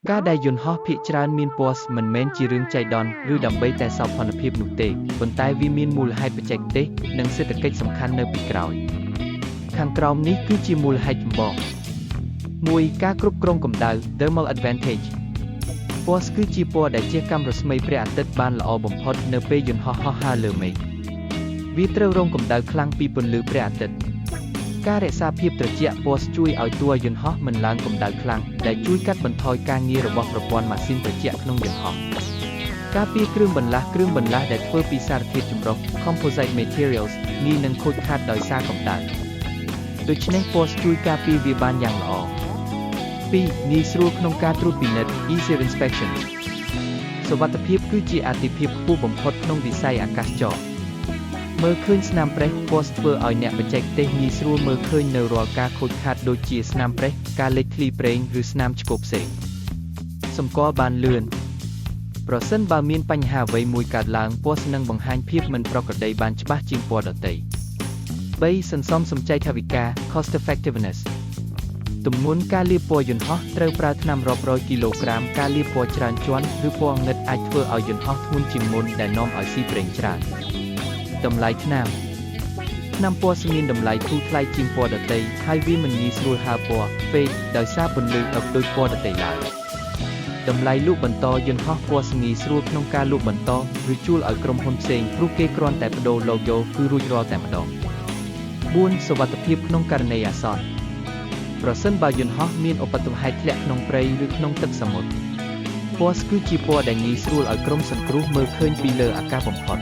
ការដែលយន្តហោះភាគច្រើនមានពណ៌មិនមែនជារឿងចៃដន្យឬដើម្បីតែសោភ័ណភាពនោះទេប៉ុន្តែវាមានមូលហេតុបច្ចេកទេសនិងសេដ្ឋកិច្ចសំខាន់នៅពីក្រោយខាងក្រោមនេះគឺជាមូលហេតុចម្បង 1. ការគ្រប់គ្រងកម្ដៅ Thermal Advantage ពណ៌គឺជាពណ៌ដែលជះកាំរស្មីព្រះអាទិត្យបានល្អបំផុតនៅពេលយន្តហោះហោះហើរលើមេឃវាត្រូវរងកម្ដៅខ្លាំងពីពន្លឺព្រះអាទិត្យការរក្សាភាពត្រជាក់ពណ៌ជួយឲ្យតួយន្តហោះមិនឡើងកម្ដៅខ្លាំងដែលជួយកាត់បន្ថយការងាររបស់ប្រព័ន្ធម៉ាស៊ីនត្រជាក់ក្នុងយន្តហោះការពារគ្រឿងបន្លាស់ដែលធ្វើពីសារធាតុចម្រុះ Composite Materials ងាយនឹងខូចខាតដោយសារកម្ដៅដូច្នេះពណ៌ជួយការពារវាបានយ៉ាងល្អ 2. ងាយស្រួលក្នុងការត្រួតពិនិត្យ Easier Inspection សុវត្ថិភាពគឺជាអាទិភាពខ្ពស់បំផុតក្នុងវិស័យអាកាសចរណ៍មើលឃើញស្នាមប្រេះពណ៌ធ្វើឲ្យអ្នកបច្ចេកទេសងាយស្រួលមើលឃើញនៅរាល់ការខូចខាតដូចជាស្នាមប្រេះការលេចធ្លីប្រេងឬស្នាមឆ្កូបផ្សេងសម្គាល់បានលឿនប្រសិនបើមានបញ្ហាអ្វីមួយកើតឡើងពណ៌នឹងបង្ហាញភាពមិនប្រក្រតីបានច្បាស់ជាងពណ៌ដទៃ 3. សន្សំសំចៃថវិកា Cost Effectiveness ទម្ងន់ការលាបពណ៌យន្តហោះត្រូវប្រើថ្នាំរាប់រយគីឡូក្រាមការលាបពណ៌ច្រើនជាន់ឬពណ៌ងឹតអាចធ្វើឲ្យយន្តហោះធ្ងន់ជាងមុនដែលនាំឲ្យស៊ីប្រេងច្រើនតម្លៃថ្នាំពណ៌មានតម្លៃធូរថ្លៃជាងពណ៌ដទៃហើយវាមិនងាយស្រួលហើរពណ៌ពេកដោយសារពន្លឺអឹបដូចពណ៌ដទៃឡើយតម្លៃលក់បន្តយន្តហោះពណ៌ងាយស្រួលក្នុងការលក់បន្តឬជួលឲ្យក្រុមហ៊ុនផ្សេងព្រោះគេគ្រាន់តែបដូរ logo គឺរួចរាល់តែម្ដង 4. សុវត្ថិភាពក្នុងករណីអាសន្នប្រសិនបើយន្តហោះមានឧបទ្ទវហេតុធ្លាក់ក្នុងព្រៃឬក្នុងទឹកសមុទ្រពណ៌គឺជាពណ៌ដែលងាយស្រួលឲ្យក្រុមសង្គ្រោះមើលឃើញពីលើអាកាសបំផុត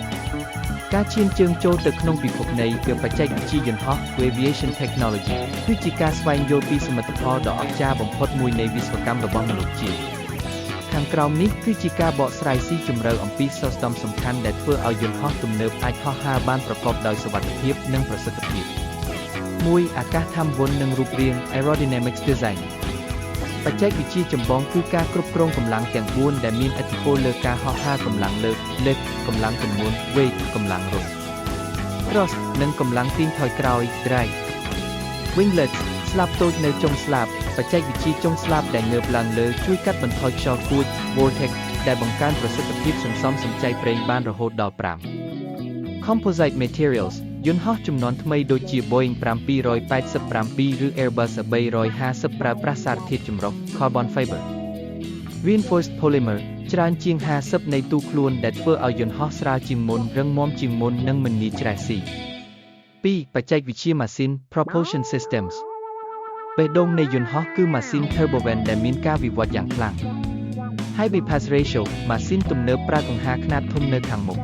ការឈានជើងចូលទៅក្នុងពិភពនៃបច្ចេកវិទ្យាយន្តហោះ Aviation Technology គឺជាការស្វែងយល់ពីសមិទ្ធផលដ៏អស្ចារ្យបំផុតមួយនៃវិស្វកម្មរបស់មនុស្សជាតិខាងក្រោមនេះគឺជាការបកស្រាយស៊ីជម្រៅអំពីសោរស្តម្ភសំខាន់ដែលធ្វើឲ្យយន្តហោះទំនើបអាចហោះហើរបានប្រកបដោយសុវត្ថិភាពនិងប្រសិទ្ធភាព 1. អាកាសធាតុវណ្ណនិងរូបរាង Aerodynamics Design បច្ចេកវិទ្យាចម្បងគឺការគ្រប់គ្រងកម្លាំងទាំង4ដែលមានឥទ្ធិពលលើការហោះហើរកម្លាំងលើក lift កម្លាំងទម្ងន់ weight កម្លាំងរុញ thrust និងកម្លាំងទាញថយក្រោយ drag winglets ស្លាបតូចនៅចុងស្លាបបច្ចេកវិទ្យាចុងស្លាបដែលងើបឡើងលើជួយកាត់បន្ថយខ្យល់គួច vortex ដែលបង្កើនប្រសិទ្ធភាពសន្សំសំចៃប្រេងបានរហូតដល់ 5. Composite Materials យន្តហោះជំនាន់ថ្មីដូចជា Boeing 787 ឬ Airbus A350 ប្រើប្រាស់សារធាតុចម្រុះ Carbon Fiber Reinforced Polymer ច្រើនជាង50នៃទូខ្លួនដែលធ្វើឲ្យយន្តហោះស្រាលជាងមុនរឹងមាំជាងមុននិងមិនងាយច្រេះស៊ី 2. បច្ចេកវិទ្យាម៉ាស៊ីន Propulsion Systems បេះដូងនៃយន្តហោះគឺម៉ាស៊ីន Turbofan ដែលមានការវិវត្តយ៉ាងខ្លាំង High Bypass Ratio ម៉ាស៊ីនទំនើបប្រើកង្ហារខ្នាតធំនៅខាងមុខ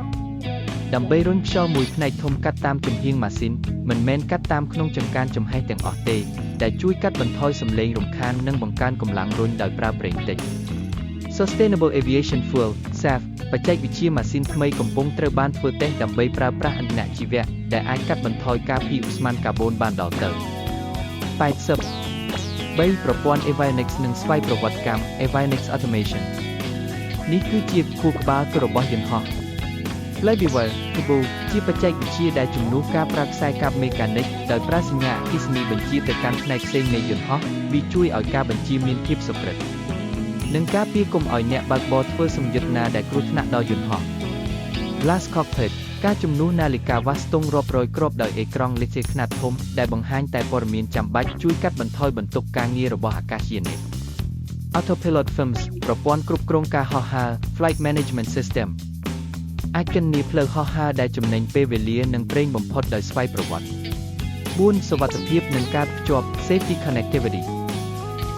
ដើម្បីរុញខ្យល់មួយផ្នែកធំកាត់តាមចំហៀងម៉ាស៊ីនមិនមែនកាត់តាមក្នុងចង្កានចំហេះទាំងអស់ទេដែលជួយកាត់បន្ថយសំឡេងរំខាននិងបង្កើនកម្លាំងរុញដោយប្រើប្រេងតិច Sustainable Aviation Fuel SAF បច្ចេកវិទ្យាម៉ាស៊ីនថ្មីកំពុងត្រូវបានធ្វើតេស្តដើម្បីប្រើប្រាស់ឥន្ធនៈជីវៈដែលអាចកាត់បន្ថយការភាយឧស្ម័នកាបូនបានដល់ទៅ 80 3. ប្រព័ន្ធ Avionics និងស្វ័យប្រវត្តិកម្ម Avionics Automation នេះគឺជាខួរក្បាលរបស់យន្តហោះFlywheel Turbo ជាបច្ចេកវិទ្យាដែលជំនួសការប្រើខ្សែកាបមេកានិកដោយប្រើសញ្ញាអគ្គិសនីបញ្ជាទៅកាន់ផ្នែកផ្សេងនៃយន្តហោះវាជួយឲ្យការបញ្ជាមានភាពសុក្រឹតនិងការពារកុំឲ្យអ្នកបើកបរធ្វើសម្ពាធណាដែលគ្រោះថ្នាក់ដល់យន្តហោះ Glass Cockpit ការជំនួសនាឡិកាវ៉ាស់ស្ទង់រាប់រយគ្រាប់ដោយអេក្រង់លេខខ្នាតធំដែលបង្ហាញតែព័ត៌មានចាំបាច់ជួយកាត់បន្ថយបន្ទុកការងាររបស់អាកាសយានិក Autopilot Films ប្រព័ន្ធគ្រប់គ្រងការហោះហើរ Flight Management Systemអាចគណនាផ្លូវហោះហើរដែលចំណេញពេលវេលានិងប្រេងបំផុតដោយស្វ័យប្រវត្តិ 4. សុវត្ថិភាពនិងការភ្ជាប់ Safety Connectivity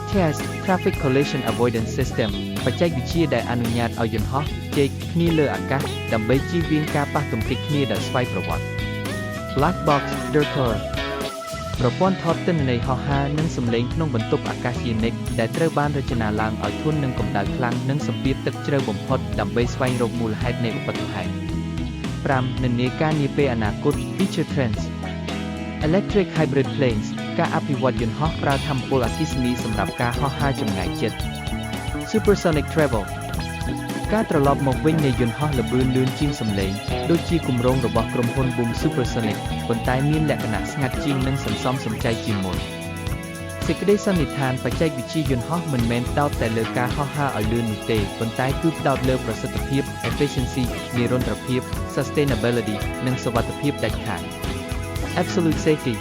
TAS Traffic Collision Avoidance System បច្ចេកវិទ្យាដែលអនុញ្ញាតឲ្យយន្តហោះជែកគ្នាលើអាកាសដើម្បីជៀសវាងការប៉ះទង្គិចគ្នាដោយស្វ័យប្រវត្តិ Black Box Deter ប្រព័ន្ធថតទិន្នន័យហោះហើរនិងសំឡេងក្នុងបន្ទប់អាកាសយានិកដែលត្រូវបានរចនាឡើងឲ្យធន់នឹងកម្ដៅខ្លាំងនិងសម្ពាធទឹកជ្រៅបំផុតដើម្បីស្វែងរកមូលហេតុនៃឧបទ្ទវហេតុ 5. និន្នាការនាពេលអនាគត Future Trends Electric Hybrid Planes ការអភិវឌ្ឍយន្តហោះប្រើថាមពលអគ្គិសនីសម្រាប់ការហោះហើរចម្ងាយជិត Supersonic Travel ការត្រឡប់មកវិញនៃយន្តហោះល្បឿនលឿនជាងសំឡេងដូចជាគម្រោងរបស់ក្រុមហ៊ុន Boom Supersonic ប៉ុន្តែមានលក្ខណៈស្ងាត់ជាងនិងសន្សំសំចៃជាងមុន សេចក្តីសន្និដ្ឋានបច្ចេកវិទ្យាយន្តហោះមិនមែនផ្ដោតតែលើការហោះហើរឲ្យលឿននោះទេប៉ុន្តែគឺផ្ដោតលើប្រសិទ្ធភាព efficiency និរន្តរភាព sustainability និងសុវត្ថិភាពដាច់ខាត absolute safety